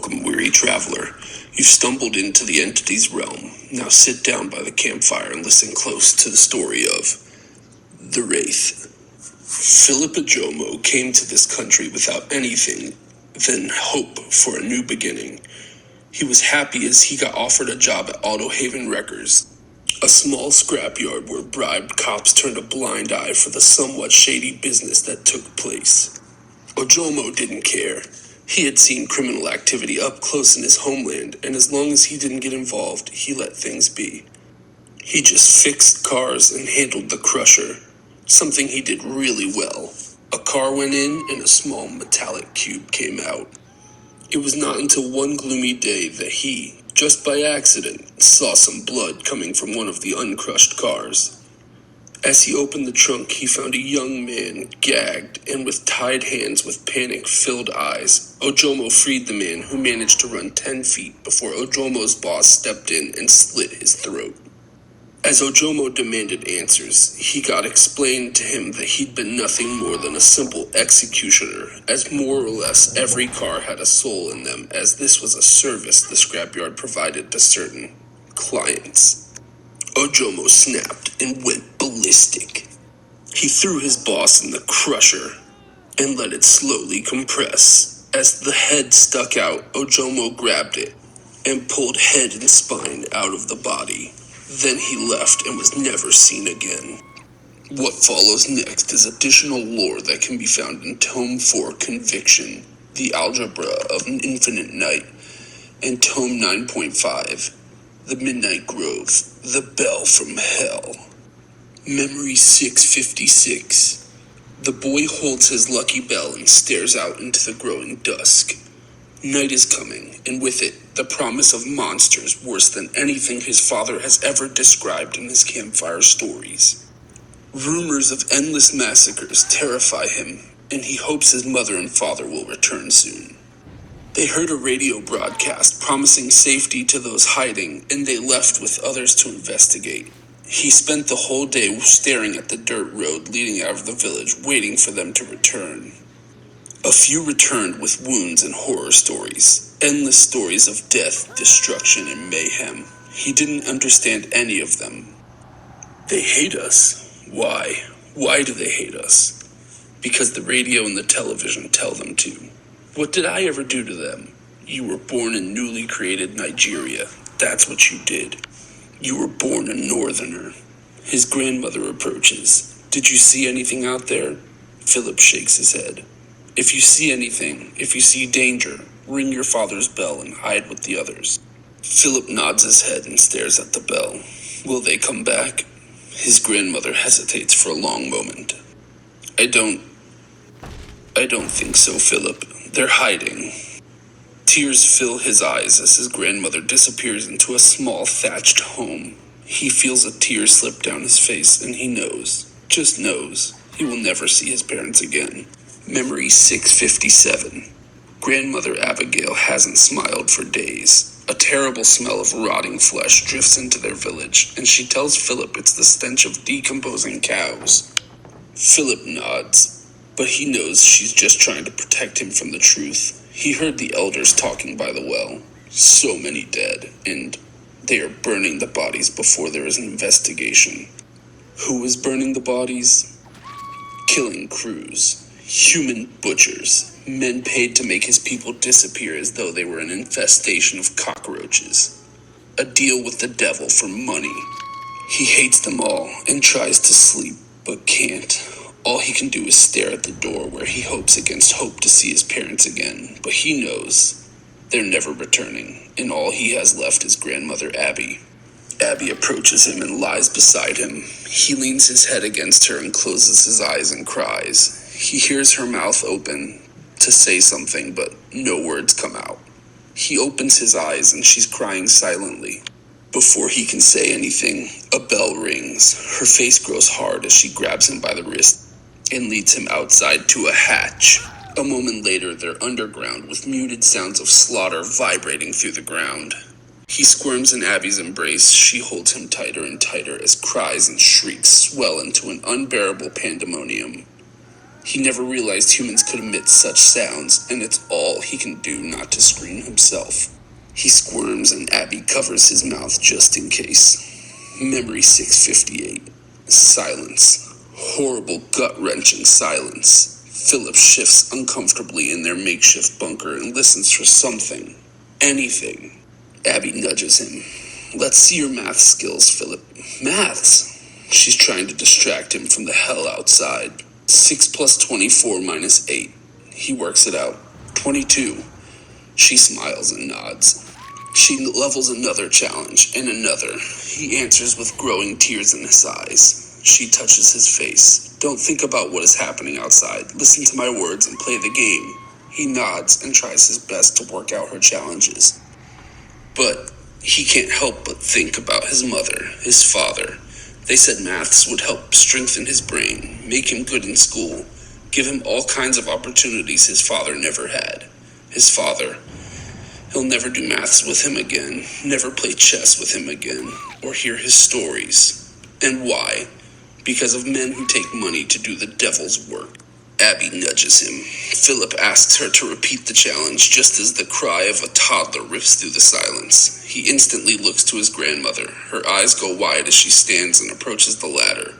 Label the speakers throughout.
Speaker 1: Welcome, weary traveler. You've stumbled into the entity's realm. Now sit down by the campfire and listen close to the story of the Wraith. Philip Ojomo came to this country without anything than hope for a new beginning. He was happy as he got offered a job at Auto Haven Wreckers, a small scrapyard where bribed cops turned a blind eye for the somewhat shady business that took place. Ojomo didn't care. He had seen criminal activity up close in his homeland, and as long as he didn't get involved, he let things be. He just fixed cars and handled the crusher, something he did really well. A car went in and a small metallic cube came out. It was not until one gloomy day that he, just by accident, saw some blood coming from one of the uncrushed cars. As he opened the trunk, he found a young man, gagged and with tied hands with panic-filled eyes. Ojomo freed the man, who managed to run 10 feet before Ojomo's boss stepped in and slit his throat. As Ojomo demanded answers, he got explained to him that he'd been nothing more than a simple executioner, as more or less every car had a soul in them, as this was a service the scrapyard provided to certain clients. Ojomo snapped and went ballistic. He threw his boss in the crusher and let it slowly compress. As the head stuck out, Ojomo grabbed it and pulled head and spine out of the body. Then he left and was never seen again. What follows next is additional lore that can be found in Tome 4 Conviction, the Algebra of an Infinite Night, and Tome 9.5, The Midnight Grove, The Bell from Hell. Memory 656. The boy holds his lucky bell and stares out into the growing dusk. Night is coming, and with it, the promise of monsters worse than anything his father has ever described in his campfire stories. Rumors of endless massacres terrify him, and he hopes his mother and father will return soon. They heard a radio broadcast promising safety to those hiding, and they left with others to investigate. He spent the whole day staring at the dirt road leading out of the village, waiting for them to return. A few returned with wounds and horror stories, endless stories of death, destruction, and mayhem. He didn't understand any of them. They hate us. Why? Why do they hate us? Because the radio and the television tell them to. What did I ever do to them? You were born in newly created Nigeria. That's what you did. You were born a northerner. His grandmother approaches. Did you see anything out there? Philip shakes his head. If you see anything, if you see danger, ring your father's bell and hide with the others. Philip nods his head and stares at the bell. Will they come back? His grandmother hesitates for a long moment. I don't think so, Philip. They're hiding. Tears fill his eyes as his grandmother disappears into a small thatched home. He feels a tear slip down his face and he knows, just knows, he will never see his parents again. Memory 657. Grandmother Abigail hasn't smiled for days. A terrible smell of rotting flesh drifts into their village, and she tells Philip it's the stench of decomposing cows. Philip nods, but he knows she's just trying to protect him from the truth. He heard the elders talking by the well. So many dead, and they are burning the bodies before there is an investigation. Who is burning the bodies? Killing crews. Human butchers, men paid to make his people disappear as though they were an infestation of cockroaches. A deal with the devil for money. He hates them all and tries to sleep, but can't. All he can do is stare at the door where he hopes against hope to see his parents again, but he knows they're never returning, and all he has left is grandmother Abby. Abby approaches him and lies beside him. He leans his head against her and closes his eyes and cries. He hears her mouth open to say something, but no words come out. He opens his eyes and she's crying silently. Before he can say anything, a bell rings. Her face grows hard as she grabs him by the wrist and leads him outside to a hatch. A moment later, they're underground with muted sounds of slaughter vibrating through the ground. He squirms in Abby's embrace. She holds him tighter and tighter as cries and shrieks swell into an unbearable pandemonium. He never realized humans could emit such sounds, and it's all he can do not to scream himself. He squirms and Abby covers his mouth just in case. Memory 658. Silence. Horrible, gut-wrenching silence. Philip shifts uncomfortably in their makeshift bunker and listens for something. Anything. Abby nudges him. Let's see your math skills, Philip. Maths? She's trying to distract him from the hell outside. 6 plus 24 minus 8. He works it out. 22. She smiles and nods. She levels another challenge, and another. He answers with growing tears in his eyes. She touches his face. Don't think about what is happening outside. Listen to my words and play the game. He nods and tries his best to work out her challenges. But he can't help but think about his mother, his father. They said maths would help strengthen his brain, make him good in school, give him all kinds of opportunities his father never had. His father. He'll never do maths with him again, never play chess with him again, or hear his stories. And why? Because of men who take money to do the devil's work. Abby nudges him. Philip asks her to repeat the challenge just as the cry of a toddler rips through the silence. He instantly looks to his grandmother. Her eyes go wide as she stands and approaches the ladder.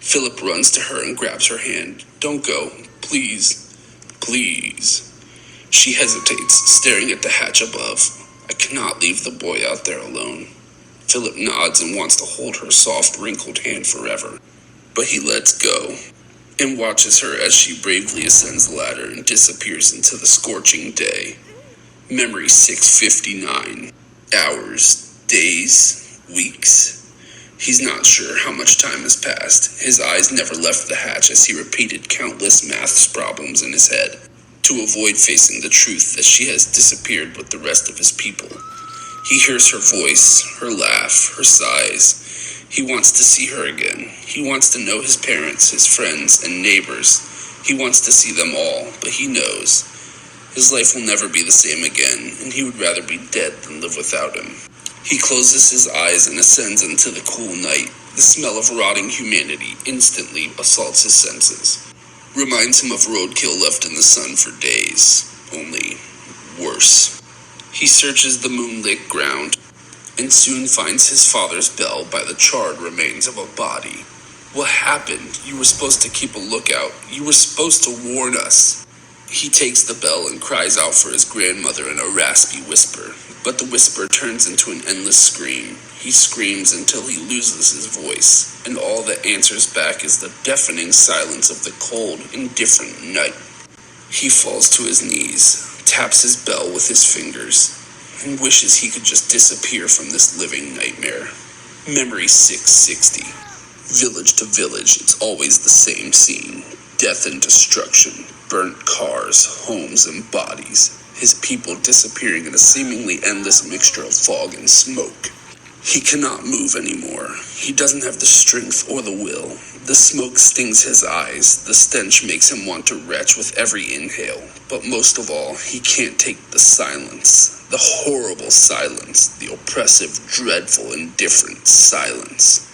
Speaker 1: Philip runs to her and grabs her hand. Don't go. Please. Please. She hesitates, staring at the hatch above. I cannot leave the boy out there alone. Philip nods and wants to hold her soft, wrinkled hand forever. But he lets go and watches her as she bravely ascends the ladder and disappears into the scorching day. Memory 659. Hours, days, weeks. He's not sure how much time has passed. His eyes never left the hatch as he repeated countless maths problems in his head to avoid facing the truth that she has disappeared with the rest of his people. He hears her voice, her laugh, her sighs. He wants to see her again. He wants to know his parents, his friends, and neighbors. He wants to see them all, but he knows his life will never be the same again, and he would rather be dead than live without him. He closes his eyes and ascends into the cool night. The smell of rotting humanity instantly assaults his senses. Reminds him of roadkill left in the sun for days, only worse. He searches the moonlit ground and soon finds his father's bell by the charred remains of a body. What happened? You were supposed to keep a lookout. You were supposed to warn us. He takes the bell and cries out for his grandmother in a raspy whisper, but the whisper turns into an endless scream. He screams until he loses his voice, and all that answers back is the deafening silence of the cold, indifferent night. He falls to his knees, taps his bell with his fingers, and wishes he could just disappear from this living nightmare. Memory 660. Village to village, it's always the same scene. Death and destruction, burnt cars, homes, and bodies. His people disappearing in a seemingly endless mixture of fog and smoke. He cannot move anymore. He doesn't have the strength or the will. The smoke stings his eyes. The stench makes him want to retch with every inhale. But most of all, he can't take the silence. The horrible silence. The oppressive, dreadful, indifferent silence.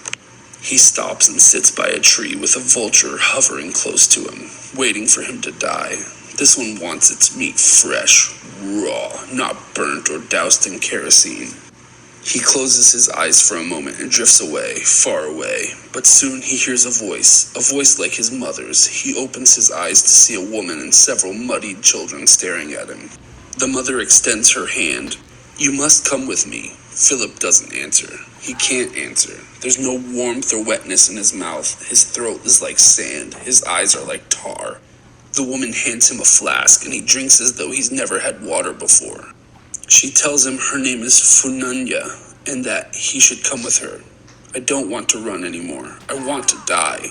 Speaker 1: He stops and sits by a tree with a vulture hovering close to him, waiting for him to die. This one wants its meat fresh, raw, not burnt or doused in kerosene. He closes his eyes for a moment and drifts away, far away. But soon he hears a voice like his mother's. He opens his eyes to see a woman and several muddied children staring at him. The mother extends her hand. You must come with me. Philip doesn't answer. He can't answer. There's no warmth or wetness in his mouth. His throat is like sand. His eyes are like tar. The woman hands him a flask and he drinks as though he's never had water before. She tells him her name is Funanya and that he should come with her. I don't want to run anymore. I want to die.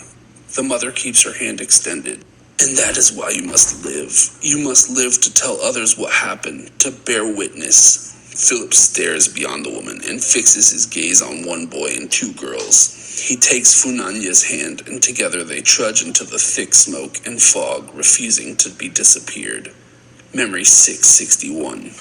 Speaker 1: The mother keeps her hand extended. And that is why you must live. You must live to tell others what happened, to bear witness. Philip stares beyond the woman and fixes his gaze on one boy and two girls. He takes Funanya's hand and together they trudge into the thick smoke and fog, refusing to be disappeared. Memory 661.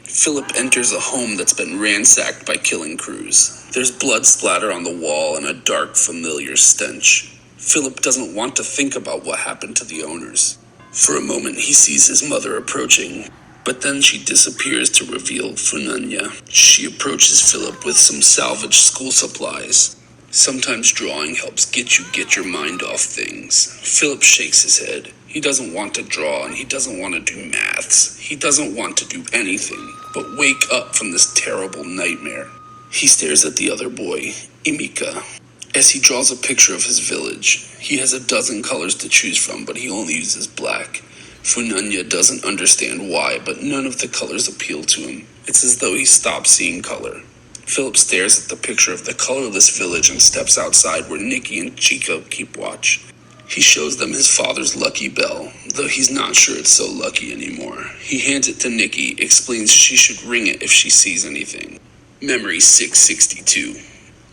Speaker 1: Philip enters a home that's been ransacked by killing crews. There's blood splatter on the wall and a dark, familiar stench. Philip doesn't want to think about what happened to the owners. For a moment, he sees his mother approaching, but then she disappears to reveal Funanya. She approaches Philip with some salvaged school supplies. Sometimes drawing helps get your mind off things. Philip shakes his head. He doesn't want to draw and he doesn't want to do maths. He doesn't want to do anything but wake up from this terrible nightmare. He stares at the other boy, Imika, as he draws a picture of his village. He has a dozen colors to choose from, but he only uses black. Funanya doesn't understand why, but none of the colors appeal to him. It's as though he stopped seeing color. Philip stares at the picture of the colorless village and steps outside where Nikki and Chico keep watch. He shows them his father's lucky bell, though he's not sure it's so lucky anymore. He hands it to Nikki, explains she should ring it if she sees anything. Memory 662.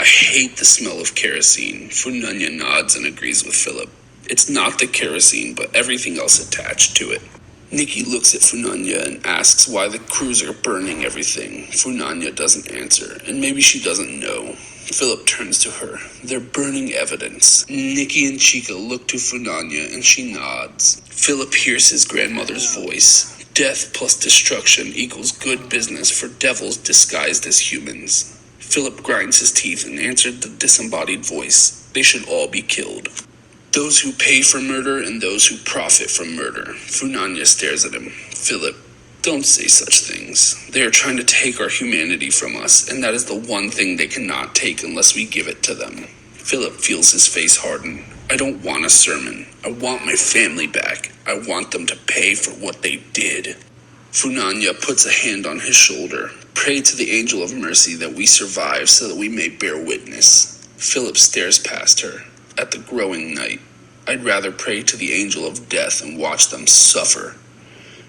Speaker 1: I hate the smell of kerosene. Funanya nods and agrees with Philip. It's not the kerosene, but everything else attached to it. Nikki looks at Funanya and asks why the crews are burning everything. Funanya doesn't answer, and maybe she doesn't know. Philip turns to her. They're burning evidence. Nikki and Chica look to Funanya and she nods. Philip hears his grandmother's voice. Death plus destruction equals good business for devils disguised as humans. Philip grinds his teeth and answered the disembodied voice. They should all be killed. Those who pay for murder and those who profit from murder. Funanya stares at him. Philip, don't say such things. They are trying to take our humanity from us, and that is the one thing they cannot take unless we give it to them. Philip feels his face harden. I don't want a sermon. I want my family back. I want them to pay for what they did. Funanya puts a hand on his shoulder. Pray to the angel of mercy that we survive so that we may bear witness. Philip stares past her. At the growing night, I'd rather pray to the angel of death and watch them suffer.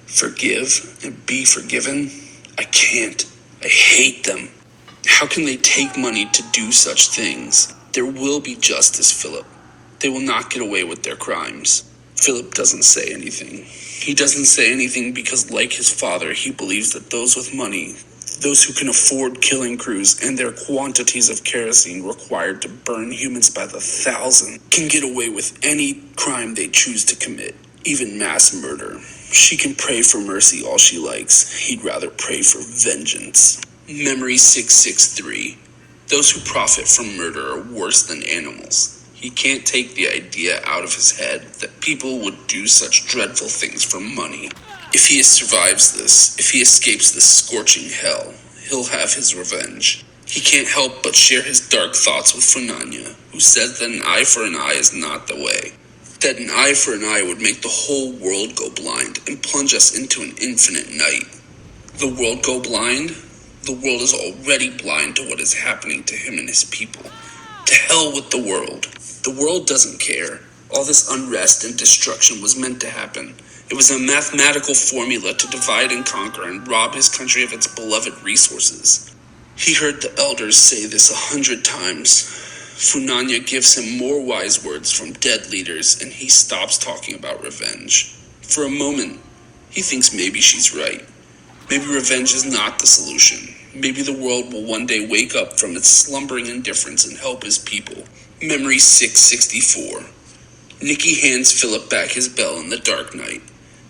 Speaker 1: Forgive and be forgiven? I can't. I hate them. How can they take money to do such things? There will be justice, Philip. They will not get away with their crimes. Philip doesn't say anything. He doesn't say anything because, like his father, he believes that those with money, those who can afford killing crews and their quantities of kerosene required to burn humans by the thousand, can get away with any crime they choose to commit, even mass murder. She can pray for mercy all she likes. He'd rather pray for vengeance. Memory 663. Those who profit from murder are worse than animals. He can't take the idea out of his head that people would do such dreadful things for money. If he survives this, if he escapes this scorching hell, he'll have his revenge. He can't help but share his dark thoughts with Funanya, who says that an eye for an eye is not the way. That an eye for an eye would make the whole world go blind and plunge us into an infinite night. The world go blind? The world is already blind to what is happening to him and his people. To hell with the world. The world doesn't care. All this unrest and destruction was meant to happen. It was a mathematical formula to divide and conquer and rob his country of its beloved resources. He heard the elders say this 100 times. Funanya gives him more wise words from dead leaders, and he stops talking about revenge. For a moment, he thinks maybe she's right. Maybe revenge is not the solution. Maybe the world will one day wake up from its slumbering indifference and help his people. Memory 664. Nikki hands Philip back his bell in the dark night.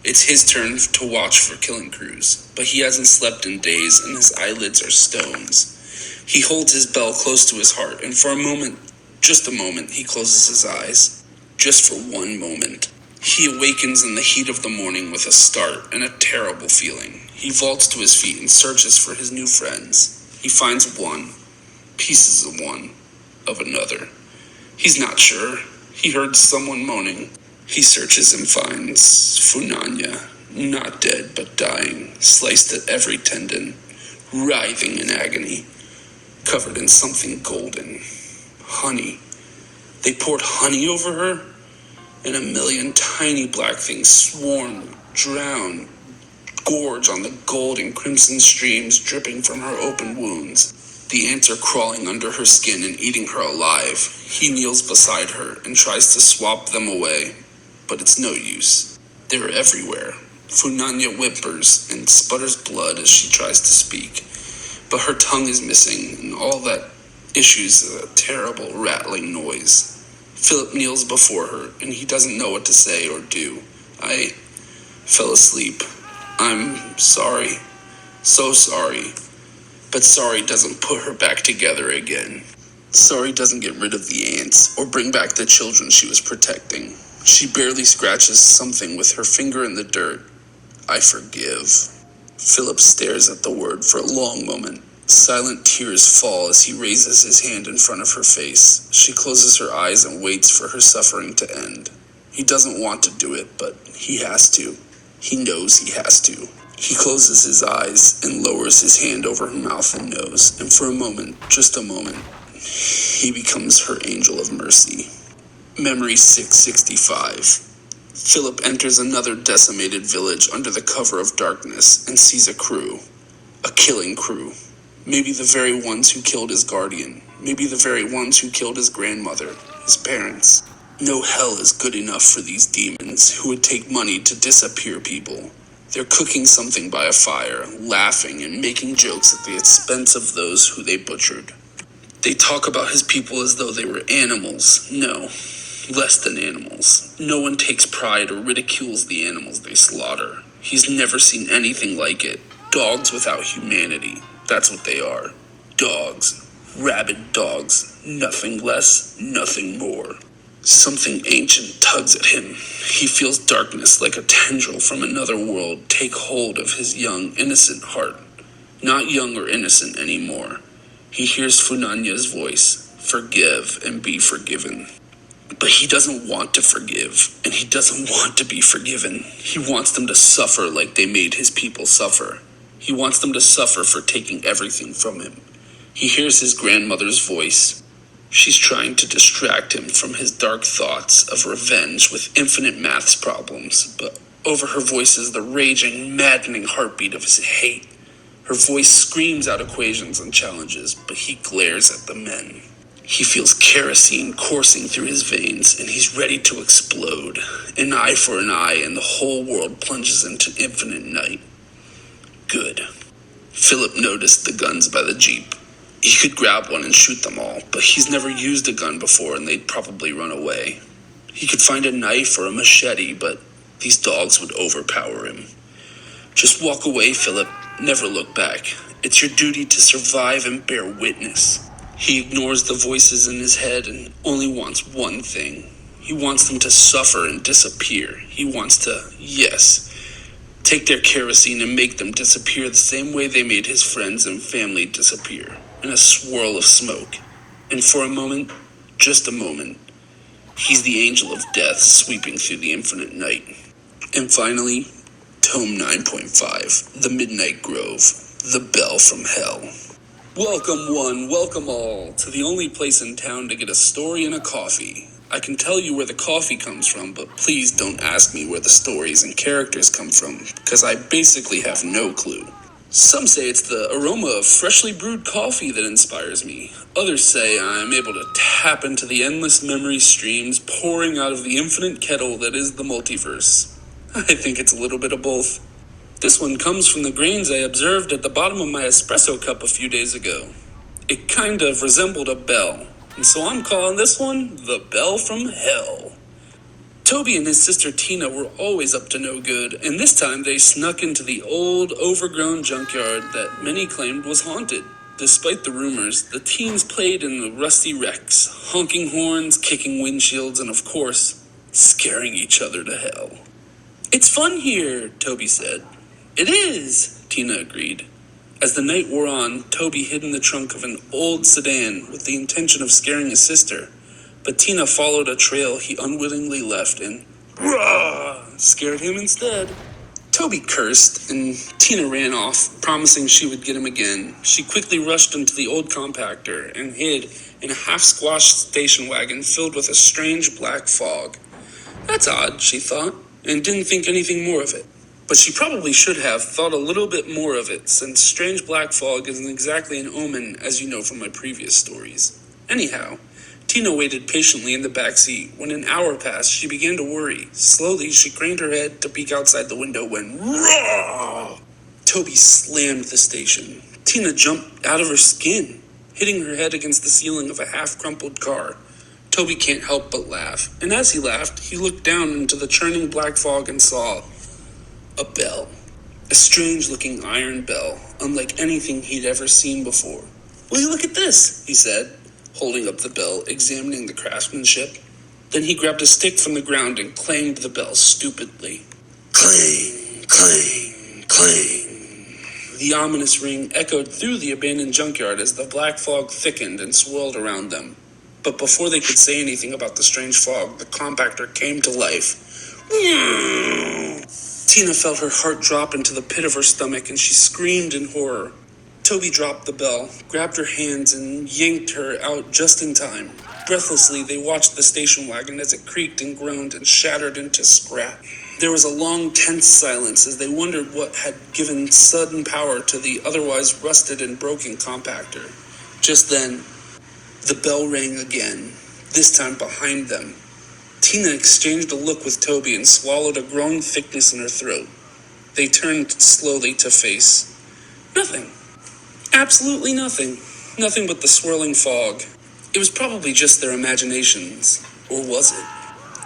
Speaker 1: It's his turn to watch for killing crews, but he hasn't slept in days and his eyelids are stones. He holds his bell close to his heart, and for a moment, just a moment, he closes his eyes. Just for one moment. He awakens in the heat of the morning with a start and a terrible feeling. He vaults to his feet and searches for his new friends. He finds one, pieces of one, of another. He's not sure. He heard someone moaning. He searches and finds Funanya, not dead but dying, sliced at every tendon, writhing in agony, covered in something golden. Honey. They poured honey over her, and a million tiny black things swarm, drown, gorge on the gold and crimson streams dripping from her open wounds. The ants are crawling under her skin and eating her alive. He kneels beside her and tries to swap them away, but it's no use. They're everywhere. Funanya whimpers and sputters blood as she tries to speak, but her tongue is missing, and all that issues a terrible rattling noise. Philip kneels before her, and he doesn't know what to say or do. I fell asleep. I'm sorry. So sorry. But sorry doesn't put her back together again. Sorry doesn't get rid of the ants or bring back the children she was protecting. She barely scratches something with her finger in the dirt. I forgive. Philip stares at the word for a long moment. Silent tears fall as he raises his hand in front of her face. She closes her eyes and waits for her suffering to end. He doesn't want to do it, but he has to. He knows he has to. He closes his eyes and lowers his hand over her mouth and nose, and for a moment, just a moment, he becomes her angel of mercy. Memory 665. Philip enters another decimated village under the cover of darkness and sees a crew. A killing crew. Maybe the very ones who killed his guardian. Maybe the very ones who killed his grandmother, his parents. No hell is good enough for these demons who would take money to disappear people. They're cooking something by a fire, laughing and making jokes at the expense of those who they butchered. They talk about his people as though they were animals. No, less than animals. No one takes pride or ridicules the animals they slaughter. He's never seen anything like it. Dogs without humanity. That's what they are. Dogs. Rabid dogs. Nothing less, nothing more. Something ancient tugs at him. He feels darkness like a tendril from another world take hold of his young, innocent heart. Not young or innocent anymore. He hears Funanya's voice. Forgive and be forgiven. But he doesn't want to forgive, and he doesn't want to be forgiven. He wants them to suffer like they made his people suffer. He wants them to suffer for taking everything from him. He hears his grandmother's voice. She's trying to distract him from his dark thoughts of revenge with infinite maths problems, but over her voice is the raging, maddening heartbeat of his hate. Her voice screams out equations and challenges, but he glares at the men. He feels kerosene coursing through his veins, and he's ready to explode. An eye for an eye, and the whole world plunges into infinite night. Good. Philip noticed the guns by the jeep. He could grab one and shoot them all, but he's never used a gun before and they'd probably run away. He could find a knife or a machete, but these dogs would overpower him. Just walk away, Philip. Never look back. It's your duty to survive and bear witness. He ignores the voices in his head and only wants one thing. He wants them to suffer and disappear. He wants to, yes, take their kerosene and make them disappear the same way they made his friends and family disappear, in a swirl of smoke. And for a moment, just a moment, he's the angel of death sweeping through the infinite night. And finally, Tome 9.5, The Midnight Grove, The Bell from Hell. Welcome one, welcome all, to the only place in town to get a story and a coffee. I can tell you where the coffee comes from, but please don't ask me where the stories and characters come from, because I basically have no clue. Some say it's the aroma of freshly brewed coffee that inspires me. Others say I'm able to tap into the endless memory streams pouring out of the infinite kettle that is the multiverse. I think it's a little bit of both. This one comes from the grains I observed at the bottom of my espresso cup a few days ago. It kind of resembled a bell, and so I'm calling this one the Bell from Hell. Toby and his sister Tina were always up to no good, and this time they snuck into the old, overgrown junkyard that many claimed was haunted. Despite the rumors, the teens played in the rusty wrecks, honking horns, kicking windshields, and of course, scaring each other to hell. "It's fun here," Toby said. "It is," Tina agreed. As the night wore on, Toby hid in the trunk of an old sedan with the intention of scaring his sister. But Tina followed a trail he unwittingly left and scared him instead. Toby cursed, and Tina ran off, promising she would get him again. She quickly rushed into the old compactor and hid in a half-squashed station wagon filled with a strange black fog. That's odd, she thought, and didn't think anything more of it. But she probably should have thought a little bit more of it, since strange black fog isn't exactly an omen, as you know from my previous stories. Anyhow, Tina waited patiently in the back seat. When an hour passed, she began to worry. Slowly, she craned her head to peek outside the window when Toby slammed the station. Tina jumped out of her skin, hitting her head against the ceiling of a half-crumpled car. Toby can't help but laugh, and as he laughed, he looked down into the churning black fog and saw a bell. A strange-looking iron bell, unlike anything he'd ever seen before. "Will you look at this?" he said, holding up the bell, examining the craftsmanship. Then he grabbed a stick from the ground and clanged the bell stupidly. Clang, clang, clang. The ominous ring echoed through the abandoned junkyard as the black fog thickened and swirled around them. But before they could say anything about the strange fog, the compactor came to life. Tina felt her heart drop into the pit of her stomach, and she screamed in horror. Toby dropped the bell, grabbed her hands, and yanked her out just in time. Breathlessly, they watched the station wagon as it creaked and groaned and shattered into scrap. There was a long, tense silence as they wondered what had given sudden power to the otherwise rusted and broken compactor. Just then, the bell rang again, this time behind them. Tina exchanged a look with Toby and swallowed a growing thickness in her throat. They turned slowly to face nothing. Absolutely nothing. Nothing but the swirling fog. It was probably just their imaginations. Or was it?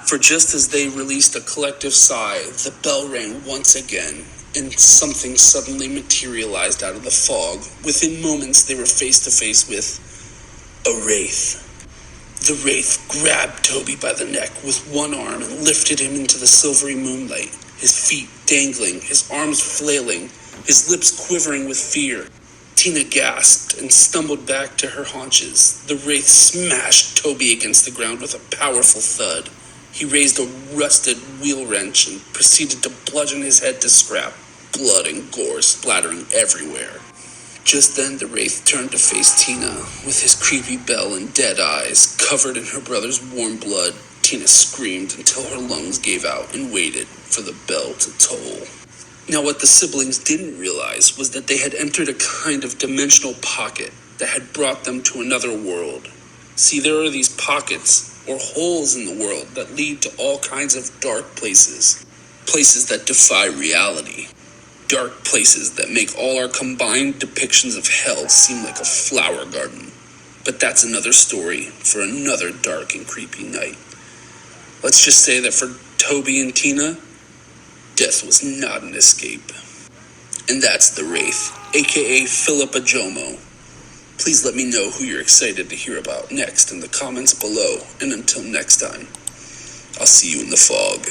Speaker 1: For just as they released a collective sigh, the bell rang once again, and something suddenly materialized out of the fog. Within moments, they were face to face with a Wraith. The Wraith grabbed Toby by the neck with one arm and lifted him into the silvery moonlight, his feet dangling, his arms flailing, his lips quivering with fear. Tina gasped and stumbled back to her haunches. The Wraith smashed Toby against the ground with a powerful thud. He raised a rusted wheel wrench and proceeded to bludgeon his head to scrap, blood and gore splattering everywhere. Just then, the Wraith turned to face Tina, with his creepy bell and dead eyes covered in her brother's warm blood. Tina screamed until her lungs gave out and waited for the bell to toll. Now, what the siblings didn't realize was that they had entered a kind of dimensional pocket that had brought them to another world. See, there are these pockets, or holes in the world, that lead to all kinds of dark places. Places that defy reality. Dark places that make all our combined depictions of hell seem like a flower garden. But that's another story for another dark and creepy night. Let's just say that for Toby and Tina, death was not an escape. And that's the Wraith, aka Philip Ojomo. Please let me know who you're excited to hear about next in the comments below, and until next time, I'll see you in the fog.